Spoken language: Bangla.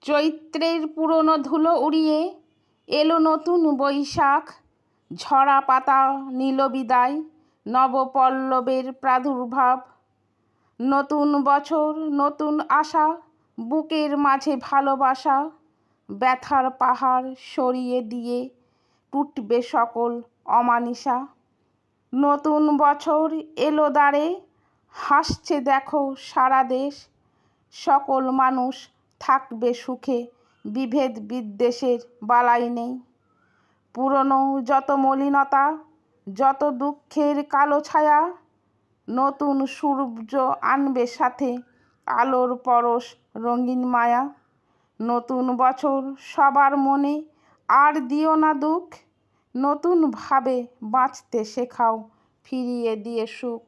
চৈত্রের পুরনো ধুলো উড়িয়ে এলো নতুন বৈশাখ। ঝরা পাতা নিল বিদায়, নবপল্লবের প্রাদুর্ভাব। নতুন বছর, নতুন আশা, বুকের মাঝে ভালোবাসা। ব্যথার পাহাড় সরিয়ে দিয়ে টুটবে সকল অমানিসা। নতুন বছর এলো দ্বারে, হাসছে দেখো সারা দেশ। সকল মানুষ থাকবে সুখে, বিভেদ বিদ্বেষের বালাই নেই। পুরনো যত মলিনতা, যত দুঃখের কালো ছায়া, নতুন সূর্য আনবে সাথে আলোর পরশ রঙিন মায়া। নতুন বছর সবার মনে আর দিও না দুঃখ, নতুন ভাবে বাঁচতে শেখাও ফিরিয়ে দিয়ে সুখ।